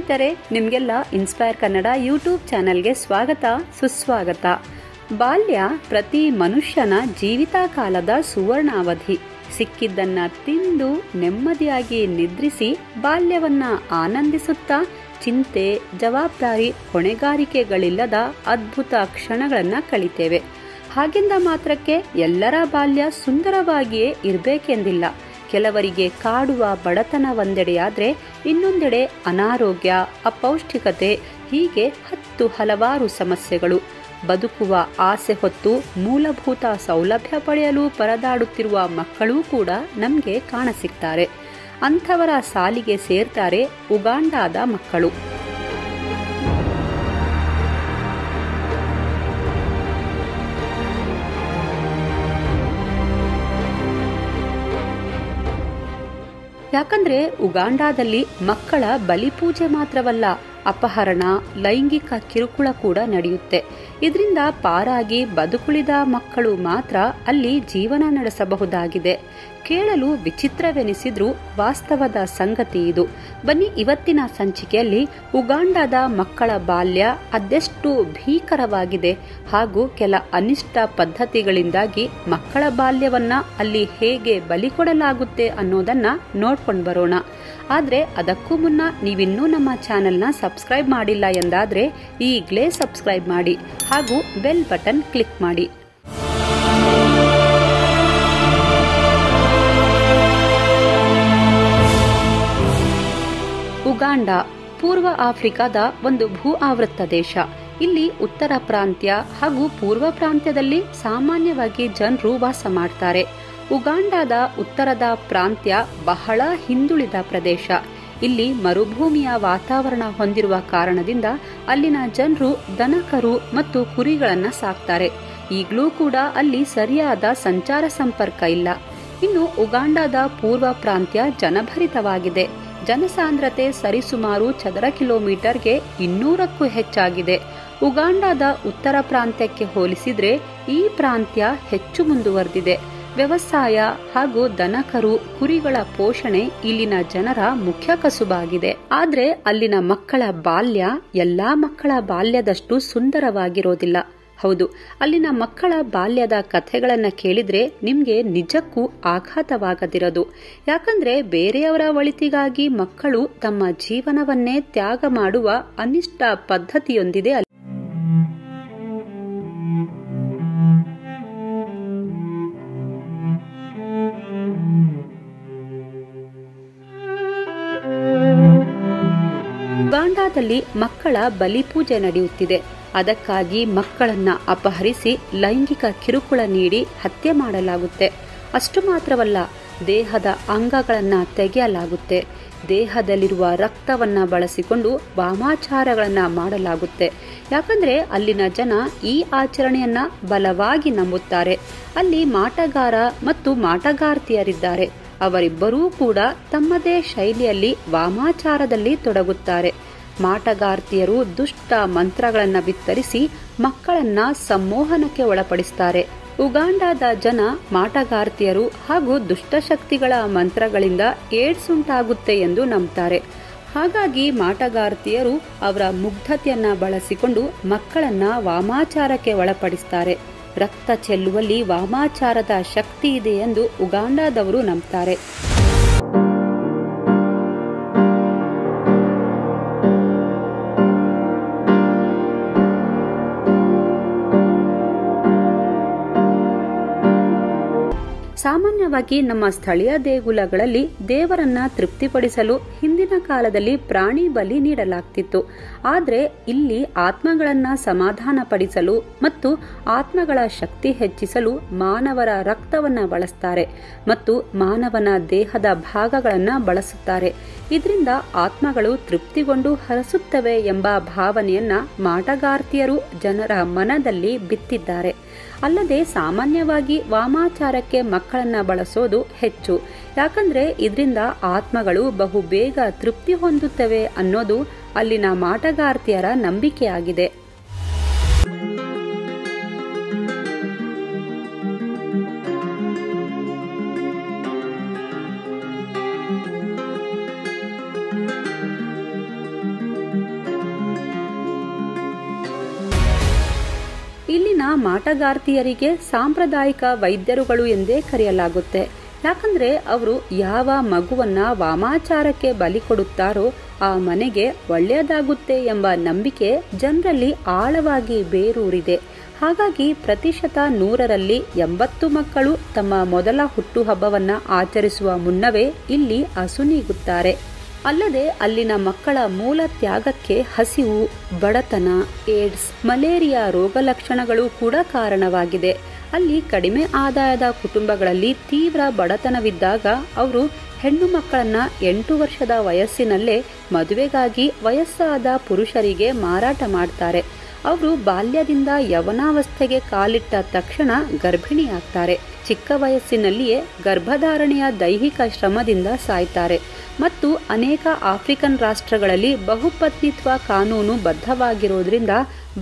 ಸ್ನೇಹಿತರೆ, ನಿಮಗೆಲ್ಲ inspire Kannada YouTube ಚಾನೆಲ್ಗೆ ಸ್ವಾಗತ ಸುಸ್ವಾಗತ. ಬಾಲ್ಯ ಪ್ರತಿ ಮನುಷ್ಯನ ಜೀವಿತ ಕಾಲದ ಸುವರ್ಣಾವಧಿ. ಸಿಕ್ಕಿದ್ದನ್ನ ತಿಂದು ನೆಮ್ಮದಿಯಾಗಿ ನಿದ್ರಿಸಿ ಬಾಲ್ಯವನ್ನ ಆನಂದಿಸುತ್ತಾ ಚಿಂತೆ, ಜವಾಬ್ದಾರಿ, ಹೊಣೆಗಾರಿಕೆಗಳಿಲ್ಲದ ಅದ್ಭುತ ಕ್ಷಣಗಳನ್ನು ಕಳಿತೇವೆ. ಹಾಗೆಂದ ಮಾತ್ರಕ್ಕೆ ಎಲ್ಲರ ಬಾಲ್ಯ ಸುಂದರವಾಗಿಯೇ ಇರಬೇಕೆಂದಿಲ್ಲ. ಕೆಲವರಿಗೆ ಕಾಡುವ ಬಡತನ ಒಂದೆಡೆಯಾದರೆ ಇನ್ನೊಂದೆಡೆ ಅನಾರೋಗ್ಯ, ಅಪೌಷ್ಟಿಕತೆ, ಹೀಗೆ ಹಲವಾರು ಸಮಸ್ಯೆಗಳು. ಬದುಕುವ ಆಸೆ ಹೊತ್ತು ಮೂಲಭೂತ ಸೌಲಭ್ಯ ಪಡೆಯಲು ಪರದಾಡುತ್ತಿರುವ ಮಕ್ಕಳೂ ಕೂಡ ನಮಗೆ ಕಾಣಸಿಗ್ತಾರೆ. ಅಂಥವರ ಸಾಲಿಗೆ ಸೇರ್ತಾರೆ ಉಗಾಂಡಾದ ಮಕ್ಕಳು. ಯಾಕಂದ್ರೆ ಉಗಾಂಡಾದಲ್ಲಿ ಮಕ್ಕಳ ಬಲಿಪೂಜೆ ಮಾತ್ರವಲ್ಲ, ಅಪಹರಣ, ಲೈಂಗಿಕ ಕಿರುಕುಳ ಕೂಡ ನಡೆಯುತ್ತೆ. ಇದರಿಂದ ಪಾರಾಗಿ ಬದುಕುಳಿದ ಮಕ್ಕಳು ಮಾತ್ರ ಅಲ್ಲಿ ಜೀವನ ನಡೆಸಬಹುದಾಗಿದೆ. ಕೇಳಲು ವಿಚಿತ್ರವೆನಿಸಿದ್ರೂ ವಾಸ್ತವದ ಸಂಗತಿ ಇದು. ಬನ್ನಿ, ಇವತ್ತಿನ ಸಂಚಿಕೆಯಲ್ಲಿ ಉಗಾಂಡಾದ ಮಕ್ಕಳ ಬಾಲ್ಯ ಅದೆಷ್ಟು ಭೀಕರವಾಗಿದೆ ಹಾಗೂ ಕೆಲ ಅನಿಷ್ಟ ಪದ್ಧತಿಗಳಿಂದಾಗಿ ಮಕ್ಕಳ ಬಾಲ್ಯವನ್ನ ಅಲ್ಲಿ ಹೇಗೆ ಬಲಿ ಕೊಡಲಾಗುತ್ತೆ ಅನ್ನೋದನ್ನ ನೋಡ್ಕೊಂಡು ಬರೋಣ. ಆದರೆ ಅದಕ್ಕೂ ಮುನ್ನ ನೀವಿನ್ನೂ ನಮ್ಮ ಚಾನೆಲ್ನ ಸಬ್ಸ್ಕ್ರೈಬ್ ಮಾಡಿಲ್ಲ ಎಂದಾದರೆ ಈಗಲೇ ಸಬ್ಸ್ಕ್ರೈಬ್ ಮಾಡಿ ಹಾಗೂ ಬೆಲ್ ಬಟನ್ ಕ್ಲಿಕ್ ಮಾಡಿ. ಉಗಾಂಡ ಪೂರ್ವ ಆಫ್ರಿಕಾದ ಒಂದು ಭೂ ಆವೃತ್ತ ದೇಶ. ಇಲ್ಲಿ ಉತ್ತರ ಪ್ರಾಂತ್ಯ ಹಾಗೂ ಪೂರ್ವ ಪ್ರಾಂತ್ಯದಲ್ಲಿ ಸಾಮಾನ್ಯವಾಗಿ ಜನರು ವಾಸ ಮಾಡ್ತಾರೆ. ಉಗಾಂಡಾದ ಉತ್ತರದ ಪ್ರಾಂತ್ಯ ಬಹಳ ಹಿಂದುಳಿದ ಪ್ರದೇಶ. ಇಲ್ಲಿ ಮರುಭೂಮಿಯ ವಾತಾವರಣ ಹೊಂದಿರುವ ಕಾರಣದಿಂದ ಅಲ್ಲಿನ ಜನರು ದನಕರು ಮತ್ತು ಕುರಿಗಳನ್ನು ಸಾಕ್ತಾರೆ. ಈಗಲೂ ಕೂಡ ಅಲ್ಲಿ ಸರಿಯಾದ ಸಂಚಾರ ಸಂಪರ್ಕ ಇಲ್ಲ. ಇನ್ನು ಉಗಾಂಡಾದ ಪೂರ್ವ ಪ್ರಾಂತ್ಯ ಜನಭರಿತವಾಗಿದೆ. ಜನಸಾಂದ್ರತೆ ಸರಿಸುಮಾರು ಚದರ ಕಿಲೋಮೀಟರ್ಗೆ 200ಕ್ಕೂ ಹೆಚ್ಚಾಗಿದೆ. ಉಗಾಂಡಾದ ಉತ್ತರ ಪ್ರಾಂತ್ಯಕ್ಕೆ ಹೋಲಿಸಿದ್ರೆ ಈ ಪ್ರಾಂತ್ಯ ಹೆಚ್ಚು ಮುಂದುವರೆದಿದೆ. ವ್ಯವಸಾಯ ಹಾಗೂ ದನಕರು, ಕುರಿಗಳ ಪೋಷಣೆ ಇಲ್ಲಿನ ಜನರ ಮುಖ್ಯ ಕಸುಬಾಗಿದೆ. ಆದ್ರೆ ಅಲ್ಲಿನ ಮಕ್ಕಳ ಬಾಲ್ಯ ಎಲ್ಲಾ ಮಕ್ಕಳ ಬಾಲ್ಯದಷ್ಟು ಸುಂದರವಾಗಿರೋದಿಲ್ಲ. ಹೌದು, ಅಲ್ಲಿನ ಮಕ್ಕಳ ಬಾಲ್ಯದ ಕಥೆಗಳನ್ನ ಕೇಳಿದ್ರೆ ನಿಮ್ಗೆ ನಿಜಕ್ಕೂ ಆಘಾತವಾಗದಿರದು. ಯಾಕಂದ್ರೆ ಬೇರೆಯವರ ಒಳಿತಿಗಾಗಿ ಮಕ್ಕಳು ತಮ್ಮ ಜೀವನವನ್ನೇ ತ್ಯಾಗ ಮಾಡುವ ಅನಿಷ್ಟ ಪದ್ಧತಿಯೊಂದಿದೆ. ಉಗಾಂಡಾದಲ್ಲಿ ಮಕ್ಕಳ ಬಲಿಪೂಜೆ ನಡೆಯುತ್ತಿದೆ. ಅದಕ್ಕಾಗಿ ಮಕ್ಕಳನ್ನ ಅಪಹರಿಸಿ ಲೈಂಗಿಕ ಕಿರುಕುಳ ನೀಡಿ ಹತ್ಯೆ ಮಾಡಲಾಗುತ್ತೆ. ಅಷ್ಟು ಮಾತ್ರವಲ್ಲ, ದೇಹದ ಅಂಗಗಳನ್ನ ತೆಗೆಯಲಾಗುತ್ತೆ. ದೇಹದಲ್ಲಿರುವ ರಕ್ತವನ್ನ ಬಳಸಿಕೊಂಡು ವಾಮಾಚಾರಗಳನ್ನ ಮಾಡಲಾಗುತ್ತೆ. ಯಾಕಂದ್ರೆ ಅಲ್ಲಿನ ಜನ ಈ ಆಚರಣೆಯನ್ನ ಬಲವಾಗಿ ನಂಬುತ್ತಾರೆ. ಅಲ್ಲಿ ಮಾಟಗಾರ ಮತ್ತು ಮಾಟಗಾರ್ತಿಯರಿದ್ದಾರೆ. ಅವರಿಬ್ಬರೂ ಕೂಡ ತಮ್ಮದೇ ಶೈಲಿಯಲ್ಲಿ ವಾಮಾಚಾರದಲ್ಲಿ ತೊಡಗುತ್ತಾರೆ. ಮಾಟಗಾರ್ತಿಯರು ದುಷ್ಟ ಮಂತ್ರಗಳನ್ನು ಬಿತ್ತರಿಸಿ ಮಕ್ಕಳನ್ನ ಸಂಮೋಹನಕ್ಕೆ ಒಳಪಡಿಸ್ತಾರೆ. ಉಗಾಂಡಾದ ಜನ ಮಾಟಗಾರ್ತಿಯರು ಹಾಗೂ ದುಷ್ಟಶಕ್ತಿಗಳ ಮಂತ್ರಗಳಿಂದ ಏಡ್ಸ್ ಉಂಟಾಗುತ್ತೆ ಎಂದು ನಂಬ್ತಾರೆ. ಹಾಗಾಗಿ ಮಾಟಗಾರ್ತಿಯರು ಅವರ ಮುಗ್ಧತೆಯನ್ನ ಬಳಸಿಕೊಂಡು ಮಕ್ಕಳನ್ನ ವಾಮಾಚಾರಕ್ಕೆ ಒಳಪಡಿಸ್ತಾರೆ. ರಕ್ತ ಚೆಲ್ಲುವಲ್ಲಿ ವಾಮಾಚಾರದ ಶಕ್ತಿ ಇದೆ ಎಂದು ಉಗಾಂಡಾದವರು ನಂಬ್ತಾರೆ. ಸಾಮಾನ್ಯವಾಗಿ ನಮ್ಮ ಸ್ಥಳೀಯ ದೇಗುಲಗಳಲ್ಲಿ ದೇವರನ್ನ ತೃಪ್ತಿಪಡಿಸಲು ಹಿಂದಿನ ಕಾಲದಲ್ಲಿ ಪ್ರಾಣಿ ಬಲಿ ನೀಡಲಾಗ್ತಿತ್ತು. ಆದರೆ ಇಲ್ಲಿ ಆತ್ಮಗಳನ್ನ ಸಮಾಧಾನಪಡಿಸಲು ಮತ್ತು ಆತ್ಮಗಳ ಶಕ್ತಿ ಹೆಚ್ಚಿಸಲು ಮಾನವರ ರಕ್ತವನ್ನ ಬಳಸ್ತಾರೆ ಮತ್ತು ಮಾನವನ ದೇಹದ ಭಾಗಗಳನ್ನ ಬಳಸುತ್ತಾರೆ. ಇದರಿಂದ ಆತ್ಮಗಳು ತೃಪ್ತಿಗೊಂಡು ಹರಸುತ್ತವೆ ಎಂಬ ಭಾವನೆಯನ್ನ ಮಾಟಗಾರ್ತಿಯರು ಜನರ ಮನದಲ್ಲಿ ಬಿತ್ತಿದ್ದಾರೆ. ಅಲ್ಲದೆ ಸಾಮಾನ್ಯವಾಗಿ ವಾಮಾಚಾರಕ್ಕೆ ಮಕ್ಕಳನ್ನ ಬಳಸೋದು ಹೆಚ್ಚು. ಯಾಕಂದ್ರೆ ಇದರಿಂದ ಆತ್ಮಗಳು ಬಹು ಬೇಗ ತೃಪ್ತಿ ಹೊಂದುತ್ತವೆ ಅನ್ನೋದು ಅಲ್ಲಿನ ಮಾಟಗಾರ್ತಿಯರ ನಂಬಿಕೆಯಾಗಿದೆ. ಮಾಟಗಾರ್ತಿಯರಿಗೆ ಸಾಂಪ್ರದಾಯಿಕ ವೈದ್ಯರುಗಳು ಎಂದೇ ಕರೆಯಲಾಗುತ್ತೆ. ಯಾಕಂದ್ರೆ ಅವರು ಯಾವ ಮಗುವನ್ನ ವಾಮಾಚಾರಕ್ಕೆ ಬಲಿ ಕೊಡುತ್ತಾರೋ ಆ ಮನೆಗೆ ಒಳ್ಳೆಯದಾಗುತ್ತೆ ಎಂಬ ನಂಬಿಕೆ ಜನರಲ್ಲಿ ಆಳವಾಗಿ ಬೇರೂರಿದೆ. ಹಾಗಾಗಿ ಪ್ರತಿಶತ 100ರಲ್ಲಿ 80 ಮಕ್ಕಳು ತಮ್ಮ ಮೊದಲ ಹುಟ್ಟುಹಬ್ಬವನ್ನ ಆಚರಿಸುವ ಮುನ್ನವೇ ಇಲ್ಲಿ ಅಸುನೀಗುತ್ತಾರೆ. ಅಲ್ಲದೆ ಅಲ್ಲಿನ ಮಕ್ಕಳ ಮೂಲ ತ್ಯಾಗಕ್ಕೆ ಹಸಿವು, ಬಡತನ, ಏಡ್ಸ್, ಮಲೇರಿಯಾ ರೋಗ ಲಕ್ಷಣಗಳು ಕೂಡ ಕಾರಣವಾಗಿದೆ. ಅಲ್ಲಿ ಕಡಿಮೆ ಆದಾಯದ ಕುಟುಂಬಗಳಲ್ಲಿ ತೀವ್ರ ಬಡತನವಿದ್ದಾಗ ಅವರು ಹೆಣ್ಣು ಮಕ್ಕಳನ್ನ 8 ವರ್ಷದ ವಯಸ್ಸಿನಲ್ಲೇ ಮದುವೆಗಾಗಿ ವಯಸ್ಸಾದ ಪುರುಷರಿಗೆ ಮಾರಾಟ ಮಾಡ್ತಾರೆ. ಅವರು ಬಾಲ್ಯದಿಂದ ಯವನಾವಸ್ಥೆಗೆ ಕಾಲಿಟ್ಟ ತಕ್ಷಣ ಗರ್ಭಿಣಿಯಾಗ್ತಾರೆ. ಚಿಕ್ಕ ವಯಸ್ಸಿನಲ್ಲಿಯೇ ಗರ್ಭಧಾರಣೆಯ ದೈಹಿಕ ಶ್ರಮದಿಂದ ಸಾಯ್ತಾರೆ. ಮತ್ತು ಅನೇಕ ಆಫ್ರಿಕನ್ ರಾಷ್ಟ್ರಗಳಲ್ಲಿ ಬಹುಪತ್ನಿತ್ವ ಕಾನೂನು ಬದ್ಧವಾಗಿರೋದ್ರಿಂದ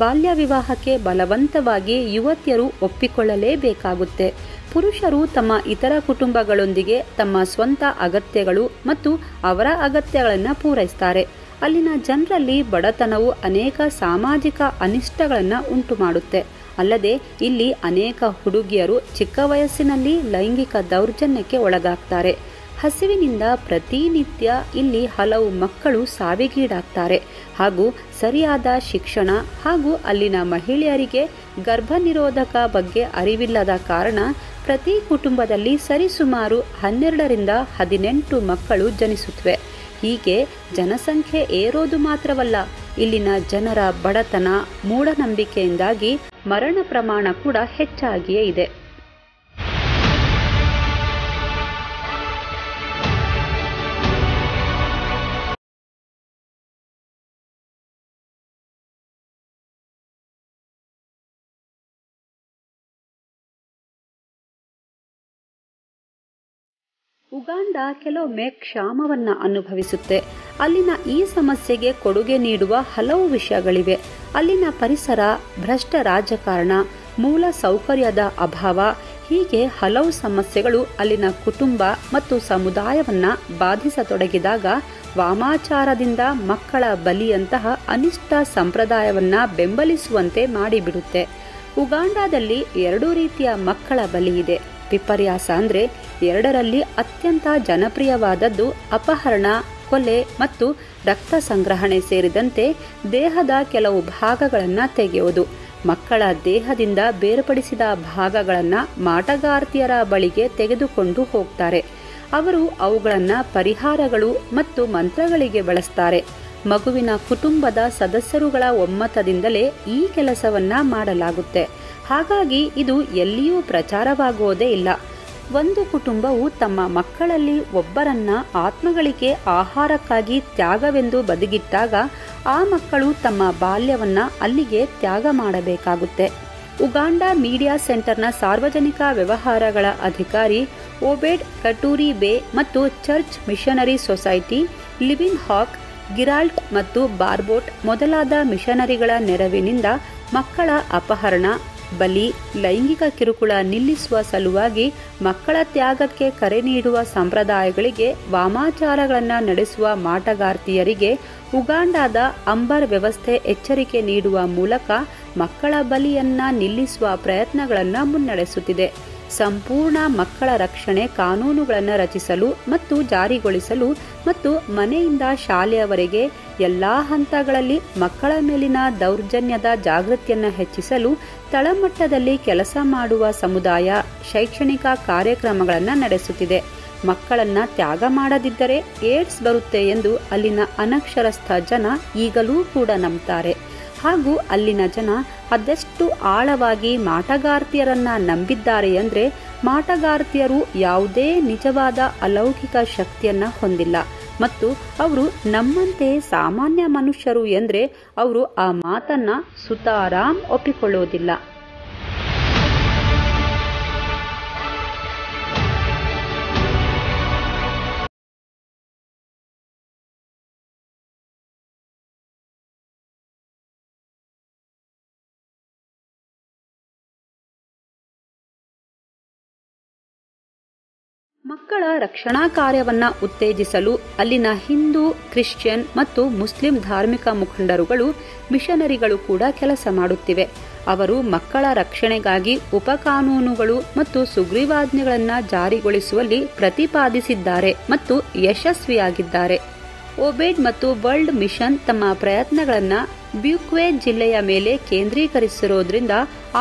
ಬಾಲ್ಯ ವಿವಾಹಕ್ಕೆ ಬಲವಂತವಾಗಿ ಯುವತಿಯರು ಒಪ್ಪಿಕೊಳ್ಳಲೇಬೇಕಾಗುತ್ತೆ. ಪುರುಷರು ತಮ್ಮ ಇತರ ಕುಟುಂಬಗಳೊಂದಿಗೆ ತಮ್ಮ ಸ್ವಂತ ಅಗತ್ಯಗಳು ಮತ್ತು ಅವರ ಅಗತ್ಯಗಳನ್ನು ಪೂರೈಸ್ತಾರೆ. ಅಲ್ಲಿನ ಜನರಲ್ಲಿ ಬಡತನವು ಅನೇಕ ಸಾಮಾಜಿಕ ಅನಿಷ್ಟಗಳನ್ನು ಉಂಟು ಮಾಡುತ್ತೆ. ಅಲ್ಲದೆ ಇಲ್ಲಿ ಅನೇಕ ಹುಡುಗಿಯರು ಚಿಕ್ಕ ವಯಸ್ಸಿನಲ್ಲಿ ಲೈಂಗಿಕ ದೌರ್ಜನ್ಯಕ್ಕೆ ಒಳಗಾಗ್ತಾರೆ. ಹಸಿವಿನಿಂದ ಪ್ರತಿನಿತ್ಯ ಇಲ್ಲಿ ಹಲವು ಮಕ್ಕಳು ಸಾವಿಗೀಡಾಗ್ತಾರೆ. ಹಾಗೂ ಸರಿಯಾದ ಶಿಕ್ಷಣ ಹಾಗೂ ಅಲ್ಲಿನ ಮಹಿಳೆಯರಿಗೆ ಗರ್ಭನಿರೋಧಕ ಬಗ್ಗೆ ಅರಿವಿಲ್ಲದ ಕಾರಣ ಪ್ರತಿ ಕುಟುಂಬದಲ್ಲಿ ಸರಿಸುಮಾರು 12ರಿಂದ 18 ಮಕ್ಕಳು ಜನಿಸುತ್ತವೆ. ಹೀಗೆ ಜನಸಂಖ್ಯೆ ಏರೋದು ಮಾತ್ರವಲ್ಲ, ಇಲ್ಲಿನ ಜನರ ಬಡತನ, ಮೂಢನಂಬಿಕೆಯಿಂದಾಗಿ ಮರಣ ಪ್ರಮಾಣ ಕೂಡ ಹೆಚ್ಚಾಗಿಯೇ ಇದೆ. ಉಗಾಂಡ ಕೆಲವೊಮ್ಮೆ ಕ್ಷಾಮವನ್ನು ಅನುಭವಿಸುತ್ತೆ. ಅಲ್ಲಿನ ಈ ಸಮಸ್ಯೆಗೆ ಕೊಡುಗೆ ನೀಡುವ ಹಲವು ವಿಷಯಗಳಿವೆ. ಅಲ್ಲಿನ ಪರಿಸರ, ಭ್ರಷ್ಟ ರಾಜಕಾರಣ, ಮೂಲ ಸೌಕರ್ಯದ ಅಭಾವ, ಹೀಗೆ ಹಲವು ಸಮಸ್ಯೆಗಳು ಅಲ್ಲಿನ ಕುಟುಂಬ ಮತ್ತು ಸಮುದಾಯವನ್ನು ಬಾಧಿಸತೊಡಗಿದಾಗ ವಾಮಾಚಾರದಿಂದ ಮಕ್ಕಳ ಬಲಿಯಂತಹ ಅನಿಷ್ಟ ಸಂಪ್ರದಾಯವನ್ನು ಬೆಂಬಲಿಸುವಂತೆ ಮಾಡಿಬಿಡುತ್ತೆ. ಉಗಾಂಡಾದಲ್ಲಿ 2 ರೀತಿಯ ಮಕ್ಕಳ ಬಲಿ ಇದೆ. ವಿಪರ್ಯಾಸ ಅಂದರೆ 2ರಲ್ಲಿ ಅತ್ಯಂತ ಜನಪ್ರಿಯವಾದದ್ದು ಅಪಹರಣ, ಕೊಲೆ ಮತ್ತು ರಕ್ತ ಸಂಗ್ರಹಣೆ ಸೇರಿದಂತೆ ದೇಹದ ಕೆಲವು ಭಾಗಗಳನ್ನು ತೆಗೆಯುವುದು. ಮಕ್ಕಳ ದೇಹದಿಂದ ಬೇರ್ಪಡಿಸಿದ ಭಾಗಗಳನ್ನು ಮಾಟಗಾರ್ತಿಯರ ಬಳಿಗೆ ತೆಗೆದುಕೊಂಡು ಹೋಗ್ತಾರೆ. ಅವರು ಅವುಗಳನ್ನು ಪರಿಹಾರಗಳು ಮತ್ತು ಮಂತ್ರಗಳಿಗೆ ಬಳಸ್ತಾರೆ. ಮಗುವಿನ ಕುಟುಂಬದ ಸದಸ್ಯರುಗಳ ಒಮ್ಮತದಿಂದಲೇ ಈ ಕೆಲಸವನ್ನ ಮಾಡಲಾಗುತ್ತೆ. ಹಾಗಾಗಿ ಇದು ಎಲ್ಲಿಯೂ ಪ್ರಚಾರವಾಗುವುದೇ ಇಲ್ಲ. ಒಂದು ಕುಟುಂಬವು ತಮ್ಮ ಮಕ್ಕಳಲ್ಲಿ ಒಬ್ಬರನ್ನ ಆತ್ಮಗಳಿಗೆ ಆಹಾರಕ್ಕಾಗಿ ತ್ಯಾಗವೆಂದು ಬದಿಗಿಟ್ಟಾಗ ಆ ಮಕ್ಕಳು ತಮ್ಮ ಬಾಲ್ಯವನ್ನ ಅಲ್ಲಿಗೆ ತ್ಯಾಗ ಮಾಡಬೇಕಾಗುತ್ತೆ. ಉಗಾಂಡ ಮೀಡಿಯಾ ಸೆಂಟರ್ನ ಸಾರ್ವಜನಿಕ ವ್ಯವಹಾರಗಳ ಅಧಿಕಾರಿ ಓಬೇಡ್ ಕಟೂರಿ ಬೇ ಮತ್ತು ಚರ್ಚ್ ಮಿಷನರಿ ಸೊಸೈಟಿ, ಲಿವಿನ್ ಹಾಕ್, ಗಿರಾಲ್ಟ್ ಮತ್ತು ಬಾರ್ಬೋಟ್ ಮೊದಲಾದ ಮಿಷನರಿಗಳ ನೆರವಿನಿಂದ ಮಕ್ಕಳ ಅಪಹರಣ, ಬಲಿ, ಲೈಂಗಿಕ ಕಿರುಕುಳ ನಿಲ್ಲಿಸುವ ಸಲುವಾಗಿ ಮಕ್ಕಳ ತ್ಯಾಗಕ್ಕೆ ಕರೆ ನೀಡುವ ಸಂಪ್ರದಾಯಗಳಿಗೆ ವಾಮಾಚಾರಗಳನ್ನು ನಡೆಸುವ ಮಾಟಗಾರ್ತಿಯರಿಗೆ ಉಗಾಂಡಾದ ಅಂಬರ್ ವ್ಯವಸ್ಥೆ ಎಚ್ಚರಿಕೆ ನೀಡುವ ಮೂಲಕ ಮಕ್ಕಳ ಬಲಿಯನ್ನ ನಿಲ್ಲಿಸುವ ಪ್ರಯತ್ನಗಳನ್ನು ಮುನ್ನಡೆಸುತ್ತಿದೆ. ಸಂಪೂರ್ಣ ಮಕ್ಕಳ ರಕ್ಷಣೆ ಕಾನೂನುಗಳನ್ನು ರಚಿಸಲು ಮತ್ತು ಜಾರಿಗೊಳಿಸಲು ಮತ್ತು ಮನೆಯಿಂದ ಶಾಲೆಯವರೆಗೆ ಎಲ್ಲಾ ಹಂತಗಳಲ್ಲಿ ಮಕ್ಕಳ ಮೇಲಿನ ದೌರ್ಜನ್ಯದ ಜಾಗೃತಿಯನ್ನು ಹೆಚ್ಚಿಸಲು ತಳಮಟ್ಟದಲ್ಲಿ ಕೆಲಸ ಮಾಡುವ ಸಮುದಾಯ ಶೈಕ್ಷಣಿಕ ಕಾರ್ಯಕ್ರಮಗಳನ್ನು ನಡೆಸುತ್ತಿದೆ. ಮಕ್ಕಳನ್ನ ತ್ಯಾಗ ಮಾಡದಿದ್ದರೆ ಏಡ್ಸ್ ಬರುತ್ತೆ ಎಂದು ಅಲ್ಲಿನ ಅನಕ್ಷರಸ್ಥ ಜನ ಈಗಲೂ ಕೂಡ ನಂಬ್ತಾರೆ. ಹಾಗೂ ಅಲ್ಲಿನ ಜನ ಅದೆಷ್ಟು ಆಳವಾಗಿ ಮಾಟಗಾರ್ತಿಯರನ್ನ ನಂಬಿದ್ದಾರೆ ಅಂದರೆ ಮಾಟಗಾರ್ತಿಯರು ಯಾವುದೇ ನಿಜವಾದ ಅಲೌಕಿಕ ಶಕ್ತಿಯನ್ನ ಹೊಂದಿಲ್ಲ ಮತ್ತು ಅವರು ನಮ್ಮಂತೆ ಸಾಮಾನ್ಯ ಮನುಷ್ಯರು ಎಂದರೆ ಅವರು ಆ ಮಾತನ್ನ ಸುತಾರಾಮ್ ಒಪ್ಪಿಕೊಳ್ಳುವುದಿಲ್ಲ. ಮಕ್ಕಳ ರಕ್ಷಣಾ ಕಾರ್ಯವನ್ನ ಉತ್ತೇಜಿಸಲು ಅಲ್ಲಿನ ಹಿಂದೂ, ಕ್ರಿಶ್ಚಿಯನ್ ಮತ್ತು ಮುಸ್ಲಿಂ ಧಾರ್ಮಿಕ ಮುಖಂಡರುಗಳು, ಮಿಷನರಿಗಳು ಕೂಡ ಕೆಲಸ ಮಾಡುತ್ತಿವೆ. ಅವರು ಮಕ್ಕಳ ರಕ್ಷಣೆಗಾಗಿ ಉಪಕಾನೂನುಗಳು ಮತ್ತು ಸುಗ್ರೀವಾಜ್ಞೆಗಳನ್ನು ಜಾರಿಗೊಳಿಸುವಲ್ಲಿ ಪ್ರತಿಪಾದಿಸಿದ್ದಾರೆ ಮತ್ತು ಯಶಸ್ವಿಯಾಗಿದ್ದಾರೆ. ಒಬೇಡ್ ಮತ್ತು ವರ್ಲ್ಡ್ ಮಿಷನ್ ತಮ್ಮ ಪ್ರಯತ್ನಗಳನ್ನು ಬ್ಯೂಕ್ವೆ ಜಿಲ್ಲೆಯ ಮೇಲೆ ಕೇಂದ್ರೀಕರಿಸಿರೋದ್ರಿಂದ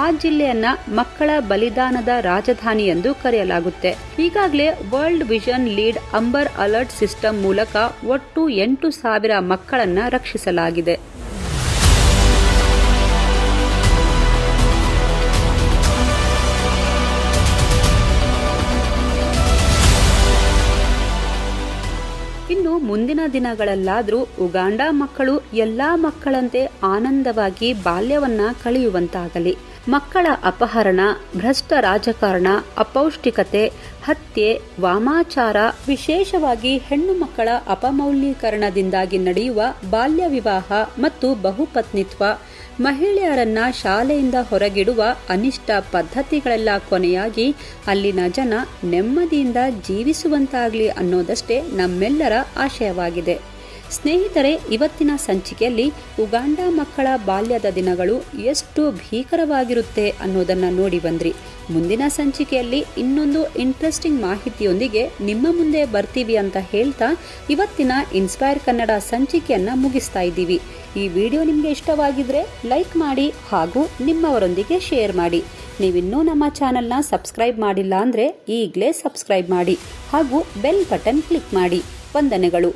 ಆ ಜಿಲ್ಲೆಯನ್ನ ಮಕ್ಕಳ ಬಲಿದಾನದ ರಾಜಧಾನಿ ಎಂದು ಕರೆಯಲಾಗುತ್ತೆ. ಈಗಾಗಲೇ world vision lead Ambar alert system ಮೂಲಕ ಒಟ್ಟು 8,000 ಮಕ್ಕಳನ್ನ ರಕ್ಷಿಸಲಾಗಿದೆ. ಇನ್ನು ಮುಂದಿನ ದಿನಗಳಲ್ಲಾದರೂ ಉಗಾಂಡ ಮಕ್ಕಳು ಎಲ್ಲಾ ಮಕ್ಕಳಂತೆ ಆನಂದವಾಗಿ ಬಾಲ್ಯವನ್ನ ಕಳೆಯುವಂತಾಗಲಿ. ಮಕ್ಕಳ ಅಪಹರಣ, ಭ್ರಷ್ಟ ರಾಜಕಾರಣ, ಅಪೌಷ್ಟಿಕತೆ, ಹತ್ಯೆ, ವಾಮಾಚಾರ, ವಿಶೇಷವಾಗಿ ಹೆಣ್ಣು ಮಕ್ಕಳ ಅಪಮೌಲ್ಯೀಕರಣದಿಂದಾಗಿ ನಡೆಯುವ ಬಾಲ್ಯ ವಿವಾಹ ಮತ್ತು ಬಹುಪತ್ನಿತ್ವ, ಮಹಿಳೆಯರನ್ನ ಶಾಲೆಯಿಂದ ಹೊರಗಿಡುವ ಅನಿಷ್ಟ ಪದ್ಧತಿಗಳೆಲ್ಲ ಕೊನೆಯಾಗಿ ಅಲ್ಲಿನ ಜನ ನೆಮ್ಮದಿಯಿಂದ ಜೀವಿಸುವಂತಾಗಲಿ ಅನ್ನೋದಷ್ಟೇ ನಮ್ಮೆಲ್ಲರ ಆಶಯವಾಗಿದೆ. ಸ್ನೇಹಿತರೆ, ಇವತ್ತಿನ ಸಂಚಿಕೆಯಲ್ಲಿ ಉಗಾಂಡ ಮಕ್ಕಳ ಬಾಲ್ಯದ ದಿನಗಳು ಎಷ್ಟು ಭೀಕರವಾಗಿರುತ್ತೆ ಅನ್ನೋದನ್ನ ನೋಡಿ ಬಂದ್ರಿ. ಮುಂದಿನ ಸಂಚಿಕೆಯಲ್ಲಿ ಇನ್ನೊಂದು ಇಂಟ್ರೆಸ್ಟಿಂಗ್ ಮಾಹಿತಿಯೊಂದಿಗೆ ನಿಮ್ಮ ಮುಂದೆ ಬರ್ತೀವಿ ಅಂತ ಹೇಳ್ತಾ ಇವತ್ತಿನ ಇನ್ಸ್ಪೈರ್ ಕನ್ನಡ ಸಂಚಿಕೆಯನ್ನ ಮುಗಿಸ್ತಾ ಇದ್ದೀವಿ. ಈ ವಿಡಿಯೋ ನಿಮಗೆ ಇಷ್ಟವಾಗಿದ್ರೆ ಲೈಕ್ ಮಾಡಿ ಹಾಗೂ ನಿಮ್ಮವರೊಂದಿಗೆ ಶೇರ್ ಮಾಡಿ. ನೀವಿನ್ನೂ ನಮ್ಮ ಚಾನೆಲ್ನ ಸಬ್ಸ್ಕ್ರೈಬ್ ಮಾಡಿಲ್ಲ ಅಂದ್ರೆ ಈಗಲೇ ಸಬ್ಸ್ಕ್ರೈಬ್ ಮಾಡಿ ಹಾಗೂ ಬೆಲ್ ಬಟನ್ ಕ್ಲಿಕ್ ಮಾಡಿ. ವಂದನೆಗಳು.